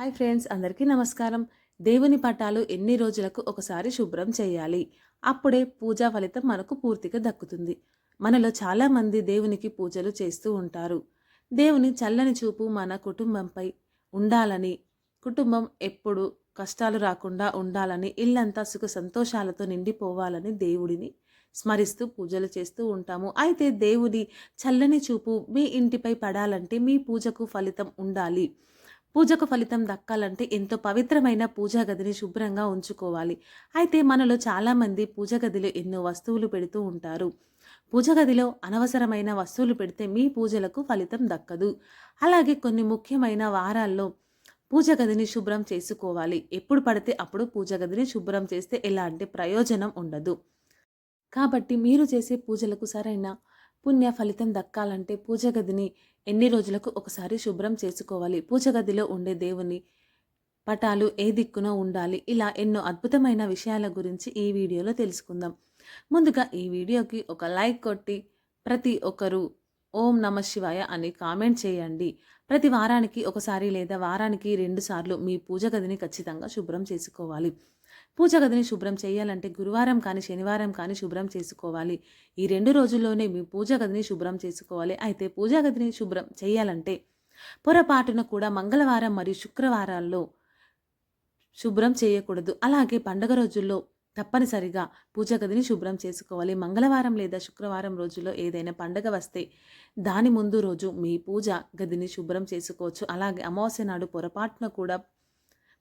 Hi friends, అందరికీ నమస్కారం. దేవుని పటాలు ఎన్ని రోజులకు ఒకసారి శుభ్రం చేయాలి. అప్పుడే పూజా ఫలితం మనకు పూర్తిగా దక్కుతుంది. మనలో చాలామంది దేవునికి పూజలు చేస్తూ ఉంటారు. దేవుని చల్లని చూపు మన కుటుంబంపై ఉండాలని, కుటుంబం ఎప్పుడు కష్టాలు రాకుండా ఉండాలని, ఇల్లంతా సుఖ సంతోషాలతో నిండిపోవాలని దేవుడిని స్మరిస్తూ పూజలు చేస్తూ ఉంటాము. అయితే దేవుడి చల్లని చూపు మీ ఇంటిపై పడాలంటే మీ పూజకు ఫలితం ఉండాలి. పూజకు ఫలితం దక్కాలంటే ఎంతో పవిత్రమైన పూజా గదిని శుభ్రంగా ఉంచుకోవాలి. అయితే మనలో చాలామంది పూజ గదిలో ఎన్నో వస్తువులు పెడుతూ ఉంటారు. పూజ గదిలో అనవసరమైన వస్తువులు పెడితే మీ పూజలకు ఫలితం దక్కదు. అలాగే కొన్ని ముఖ్యమైన వారాల్లో పూజ గదిని శుభ్రం చేసుకోవాలి. ఎప్పుడు పడితే అప్పుడు పూజ గదిని శుభ్రం చేస్తే ఎలాంటి ప్రయోజనం ఉండదు. కాబట్టి మీరు చేసే పూజలకు సరైన పుణ్య ఫలితం దక్కాలంటే పూజ గదిని ఎన్ని రోజులకు ఒకసారి శుభ్రం చేసుకోవాలి. పూజ గదిలో ఉండే దేవుని పటాలు ఏ దిక్కున ఉండాలి. ఇలా ఎన్నో అద్భుతమైన విషయాల గురించి ఈ వీడియోలో తెలుసుకుందాం. ముందుగా ఈ వీడియోకి ఒక లైక్ కొట్టి ప్రతి ఒక్కరూ ఓం నమ శివాయ అని కామెంట్ చేయండి. ప్రతి వారానికి ఒకసారి లేదా వారానికి 2 సార్లు మీ పూజ గదిని ఖచ్చితంగా శుభ్రం చేసుకోవాలి. పూజ గదిని శుభ్రం చేయాలంటే గురువారం కానీ శనివారం కానీ శుభ్రం చేసుకోవాలి. ఈ 2 రోజుల్లోనే మీ పూజ గదిని శుభ్రం చేసుకోవాలి. అయితే పూజా గదిని శుభ్రం చేయాలంటే పొరపాటున కూడా మంగళవారం మరియు శుక్రవారాల్లో శుభ్రం చేయకూడదు. అలాగే పండగ రోజుల్లో తప్పనిసరిగా పూజ గదిని శుభ్రం చేసుకోవాలి. మంగళవారం లేదా శుక్రవారం రోజుల్లో ఏదైనా పండగ వస్తే దాని ముందు రోజు మీ పూజ గదిని శుభ్రం చేసుకోవచ్చు. అలాగే అమావాస్య నాడు పొరపాటున కూడా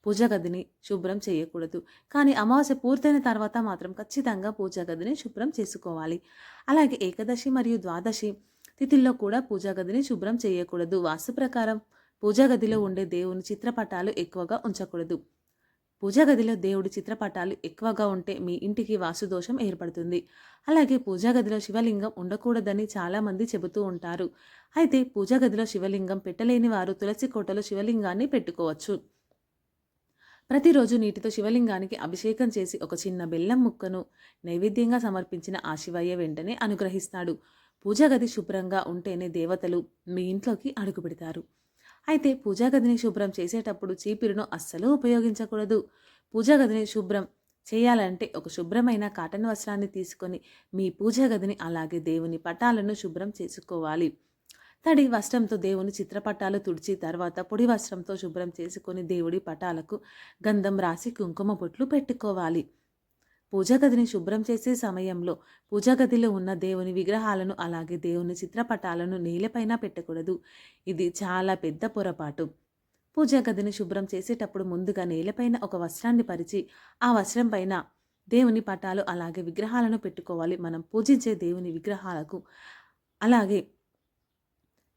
పూజ గదిని శుభ్రం చేయకూడదు. కానీ అమావాస్య పూర్తయిన తర్వాత మాత్రం ఖచ్చితంగా పూజ గదిని శుభ్రం చేసుకోవాలి. అలాగే ఏకాదశి మరియు ద్వాదశి తిథుల్లో కూడా పూజా గదిని శుభ్రం చేయకూడదు. వాస్తు ప్రకారం పూజా గదిలో ఉండే దేవుని చిత్రపటాలు ఎక్కువగా ఉంచకూడదు. పూజా గదిలో దేవుడి చిత్రపటాలు ఎక్కువగా ఉంటే మీ ఇంటికి వాస్తుదోషం ఏర్పడుతుంది. అలాగే పూజా గదిలో శివలింగం ఉండకూడదని చాలామంది చెబుతూ ఉంటారు. అయితే పూజా గదిలో శివలింగం పెట్టలేని వారు తులసి కోటలో శివలింగాన్ని పెట్టుకోవచ్చు. ప్రతిరోజు నీటితో శివలింగానికి అభిషేకం చేసి ఒక చిన్న బెల్లం ముక్కను నైవేద్యంగా సమర్పించిన ఆ శివయ్య వెంటనే అనుగ్రహిస్తాడు. పూజా గది శుభ్రంగా ఉంటేనే దేవతలు మీ ఇంట్లోకి అడుగుపెడతారు. అయితే పూజా గదిని శుభ్రం చేసేటప్పుడు చీపిరును అస్సలు ఉపయోగించకూడదు. పూజా గదిని శుభ్రం చేయాలంటే ఒక శుభ్రమైన కాటన్ వస్త్రాన్ని తీసుకొని మీ పూజా గదిని అలాగే దేవుని పటాలను శుభ్రం చేసుకోవాలి. తడి వస్త్రంతో దేవుని చిత్రపటాలు తుడిచి తర్వాత పొడి వస్త్రంతో శుభ్రం చేసుకొని దేవుడి పటాలకు గంధం రాసి కుంకుమ బొట్లు పెట్టుకోవాలి. పూజా గదిని శుభ్రం చేసే సమయంలో పూజా గదిలో ఉన్న దేవుని విగ్రహాలను అలాగే దేవుని చిత్రపటాలను నేలపైన పెట్టకూడదు. ఇది చాలా పెద్ద పొరపాటు. పూజా గదిని శుభ్రం చేసేటప్పుడు ముందుగా నేలపైన ఒక వస్త్రాన్ని పరిచి ఆ వస్త్రం పైన దేవుని పటాలు అలాగే విగ్రహాలను పెట్టుకోవాలి. మనం పూజించే దేవుని విగ్రహాలకు అలాగే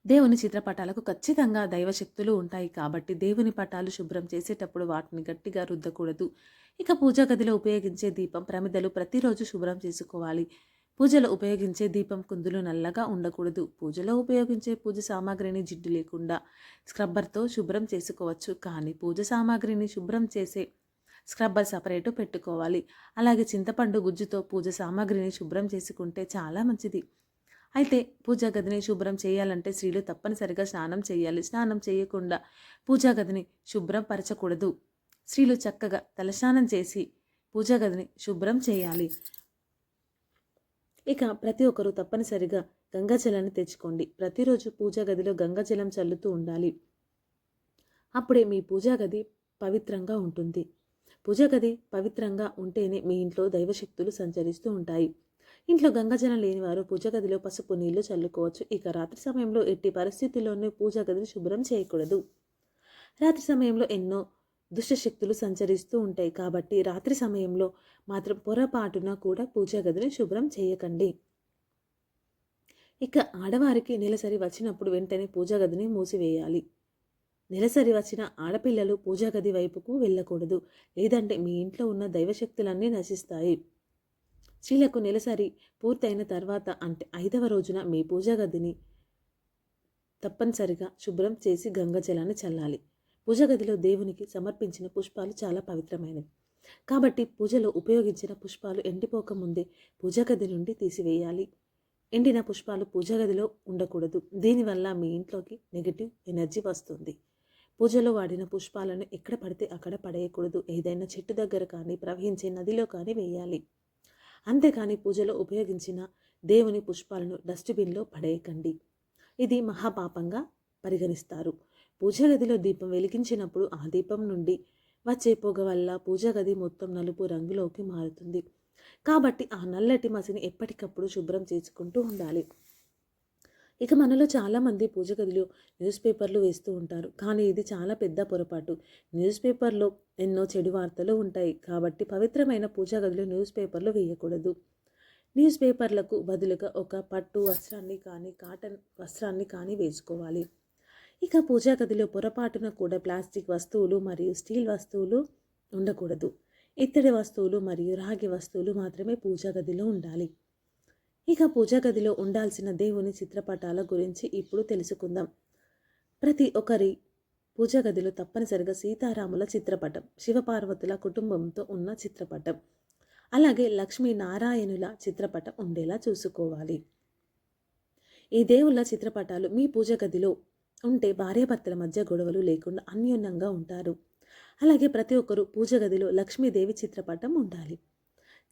దేవుని చిత్రపటాలకు ఖచ్చితంగా దైవశక్తులు ఉంటాయి కాబట్టి దేవుని పటాలు శుభ్రం చేసేటప్పుడు వాటిని గట్టిగా రుద్దకూడదు. ఇక పూజా గదిలో ఉపయోగించే దీపం ప్రమిదలు ప్రతిరోజు శుభ్రం చేసుకోవాలి. పూజలో ఉపయోగించే దీపం కుందులు నల్లగా ఉండకూడదు. పూజలో ఉపయోగించే పూజ సామాగ్రిని జిడ్డు లేకుండా స్క్రబ్బర్తో శుభ్రం చేసుకోవచ్చు. కానీ పూజ సామాగ్రిని శుభ్రం చేసే స్క్రబ్బర్ సపరేటు పెట్టుకోవాలి. అలాగే చింతపండు గుజ్జుతో పూజ సామాగ్రిని శుభ్రం చేసుకుంటే చాలా మంచిది. అయితే పూజా గదిని శుభ్రం చేయాలంటే స్త్రీలు తప్పనిసరిగా స్నానం చేయాలి. స్నానం చేయకుండా పూజా గదిని శుభ్రం పరచకూడదు. స్త్రీలు చక్కగా తలస్నానం చేసి పూజా గదిని శుభ్రం చేయాలి. ఇక ప్రతి ఒక్కరూ తప్పనిసరిగా గంగాజలాన్ని తెచ్చుకోండి. ప్రతిరోజు పూజా గదిలో గంగాజలం చల్లుతూ ఉండాలి. అప్పుడే మీ పూజా గది పవిత్రంగా ఉంటుంది. పూజా గది పవిత్రంగా ఉంటేనే మీ ఇంట్లో దైవశక్తులు సంచరిస్తూ ఉంటాయి. ఇంట్లో గంగాజలం లేనివారు పూజ గదిలో పసుపు నీళ్లు చల్లుకోవచ్చు. ఇక రాత్రి సమయంలో ఎట్టి పరిస్థితుల్లోనూ పూజా గదిని శుభ్రం చేయకూడదు. రాత్రి సమయంలో ఎన్నో దుష్టశక్తులు సంచరిస్తూ ఉంటాయి కాబట్టి రాత్రి సమయంలో మాత్రం పొరపాటున కూడా పూజా గదిని శుభ్రం చేయకండి. ఇక ఆడవారికి నెలసరి వచ్చినప్పుడు వెంటనే పూజా గదిని మూసివేయాలి. నెలసరి వచ్చిన ఆడపిల్లలు పూజా గది వైపుకు వెళ్ళకూడదు. లేదంటే మీ ఇంట్లో ఉన్న దైవశక్తులన్నీ నశిస్తాయి. స్త్రీలకు నెలసరి పూర్తయిన తర్వాత అంటే 5వ రోజున మీ పూజా గదిని తప్పనిసరిగా శుభ్రం చేసి గంగాజలాన్ని చల్లాలి. పూజా గదిలో దేవునికి సమర్పించిన పుష్పాలు చాలా పవిత్రమైనవి కాబట్టి పూజలో ఉపయోగించిన పుష్పాలు ఎండిపోకముందే పూజా గది నుండి తీసివేయాలి. ఎండిన పుష్పాలు పూజా గదిలో ఉండకూడదు. దీనివల్ల మీ ఇంట్లోకి నెగిటివ్ ఎనర్జీ వస్తుంది. పూజలో వాడిన పుష్పాలను ఎక్కడ పడితే అక్కడ పడేయకూడదు. ఏదైనా చెట్టు దగ్గర కానీ, ప్రవహించే నదిలో కానీ వేయాలి. అంతేకాని పూజలో ఉపయోగించిన దేవుని పుష్పాలను డస్ట్‌బిన్‌లో పడేయకండి. ఇది మహాపాపంగా పరిగణిస్తారు. పూజా గదిలో దీపం వెలిగించినప్పుడు ఆ దీపం నుండి వచ్చే పొగ వల్ల పూజా గది మొత్తం నలుపు రంగులోకి మారుతుంది. కాబట్టి ఆ నల్లటి మసిని ఎప్పటికప్పుడు శుభ్రం చేసుకుంటూ ఉండాలి. ఇక మనలో చాలామంది పూజ గదిలో న్యూస్ పేపర్లు వేస్తూ ఉంటారు. కానీ ఇది చాలా పెద్ద పొరపాటు. న్యూస్ పేపర్లో ఎన్నో చెడు వార్తలు ఉంటాయి. కాబట్టి పవిత్రమైన పూజా గదిలో న్యూస్ పేపర్లు వేయకూడదు. న్యూస్ పేపర్లకు బదులుగా ఒక పట్టు వస్త్రాన్ని కానీ, కాటన్ వస్త్రాన్ని కానీ వేసుకోవాలి. ఇక పూజా గదిలో పొరపాటున కూడా ప్లాస్టిక్ వస్తువులు మరియు స్టీల్ వస్తువులు ఉండకూడదు. ఇత్తడి వస్తువులు మరియు రాగి వస్తువులు మాత్రమే పూజా గదిలో ఉండాలి. ఇక పూజా గదిలో ఉండాల్సిన దేవుని చిత్రపటాల గురించి ఇప్పుడు తెలుసుకుందాం. ప్రతి ఒక్కరి పూజా గదిలో తప్పనిసరిగా సీతారాముల చిత్రపటం, శివపార్వతుల కుటుంబంతో ఉన్న చిత్రపటం, అలాగే లక్ష్మీనారాయణుల చిత్రపటం ఉండేలా చూసుకోవాలి. ఈ దేవుళ్ళ చిత్రపటాలు మీ పూజ గదిలో ఉంటే భార్యాభర్తల మధ్య గొడవలు లేకుండా అన్యోన్యంగా ఉంటారు. అలాగే ప్రతి ఒక్కరూ పూజ గదిలో లక్ష్మీదేవి చిత్రపటం ఉండాలి.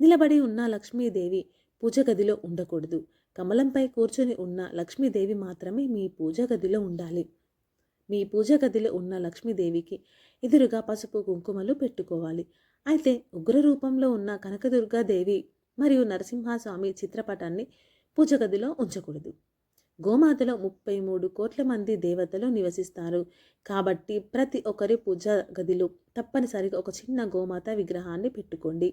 నిలబడి ఉన్న లక్ష్మీదేవి పూజ గదిలో ఉండకూడదు. కమలంపై కూర్చొని ఉన్న లక్ష్మీదేవి మాత్రమే మీ పూజ గదిలో ఉండాలి. మీ పూజ గదిలో ఉన్న లక్ష్మీదేవికి ఎదురుగా పసుపు కుంకుమలు పెట్టుకోవాలి. అయితే ఉగ్ర రూపంలో ఉన్న కనకదుర్గాదేవి మరియు నరసింహస్వామి చిత్రపటాన్ని పూజ గదిలో ఉంచకూడదు. గోమాతలో 33 కోట్ల మంది దేవతలు నివసిస్తారు. కాబట్టి ప్రతి ఒక్కరి పూజా గదిలో తప్పనిసరిగా ఒక చిన్న గోమాత విగ్రహాన్ని పెట్టుకోండి.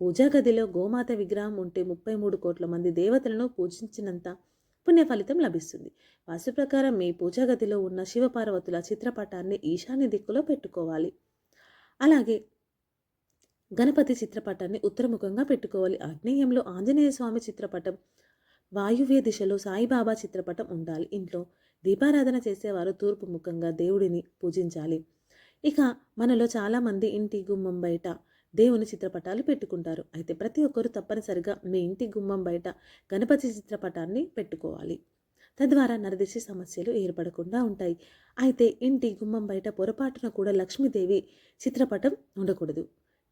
పూజా గదిలో గోమాత విగ్రహం ఉంటే 33 కోట్ల మంది దేవతలను పూజించినంత పుణ్య ఫలితం లభిస్తుంది. వాస్తు ప్రకారం మీ పూజా గదిలో ఉన్న శివపార్వతుల చిత్రపటాన్ని ఈశాన్య దిక్కులో పెట్టుకోవాలి. అలాగే గణపతి చిత్రపటాన్ని ఉత్తరముఖంగా పెట్టుకోవాలి. ఆగ్నేయంలో ఆంజనేయ స్వామి చిత్రపటం, వాయువ్య దిశలో సాయిబాబా చిత్రపటం ఉండాలి. ఇంట్లో దీపారాధన చేసేవారు తూర్పు ముఖంగా దేవుడిని పూజించాలి. ఇక మనలో చాలామంది ఇంటి గుమ్మం బయట దేవుని చిత్రపటాలు పెట్టుకుంటారు. అయితే ప్రతి ఒక్కరూ తప్పనిసరిగా మీ ఇంటి గుమ్మం బయట గణపతి చిత్రపటాన్ని పెట్టుకోవాలి. తద్వారా నరదిశ సమస్యలు ఏర్పడకుండా ఉంటాయి. అయితే ఇంటి గుమ్మం బయట పొరపాటున కూడా లక్ష్మీదేవి చిత్రపటం ఉండకూడదు.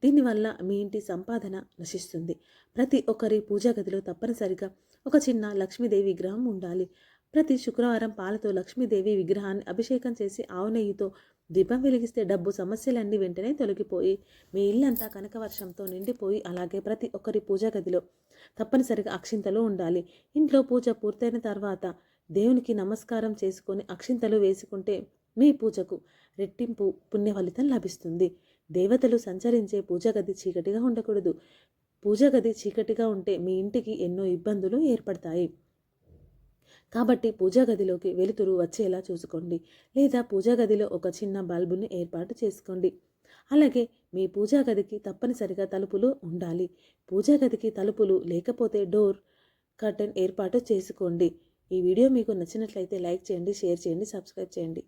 దీనివల్ల మీ ఇంటి సంపాదన నశిస్తుంది. ప్రతి ఒక్కరి పూజా గదిలో తప్పనిసరిగా ఒక చిన్న లక్ష్మీదేవి విగ్రహం ఉండాలి. ప్రతి శుక్రవారం పాలతో లక్ష్మీదేవి విగ్రహాన్ని అభిషేకం చేసి ఆవు నెయ్యితో దీపం వెలిగిస్తే డబ్బు సమస్యలన్నీ వెంటనే తొలగిపోయి మీ ఇల్లంతా కనకవర్షంతో నిండిపోయి, అలాగే ప్రతి ఒక్కరి పూజా గదిలో తప్పనిసరిగా అక్షింతలు ఉండాలి. ఇంట్లో పూజ పూర్తయిన తర్వాత దేవునికి నమస్కారం చేసుకొని అక్షింతలు వేసుకుంటే మీ పూజకు రెట్టింపు పుణ్య ఫలితం లభిస్తుంది. దేవతలు సంచరించే పూజా గది చీకటిగా ఉండకూడదు. పూజా గది చీకటిగా ఉంటే మీ ఇంటికి ఎన్నో ఇబ్బందులు ఏర్పడతాయి. కాబట్టి పూజా గదిలోకి వెలుతురు వచ్చేలా చూసుకోండి. లేదా పూజా గదిలో ఒక చిన్న బల్బుని ఏర్పాటు చేసుకోండి. అలాగే మీ పూజా గదికి తప్పనిసరిగా తలుపులు ఉండాలి. పూజా గదికి తలుపులు లేకపోతే డోర్ కర్టెన్ ఏర్పాటు చేసుకోండి. ఈ వీడియో మీకు నచ్చినట్లయితే లైక్ చేయండి, షేర్ చేయండి, సబ్స్క్రైబ్ చేయండి.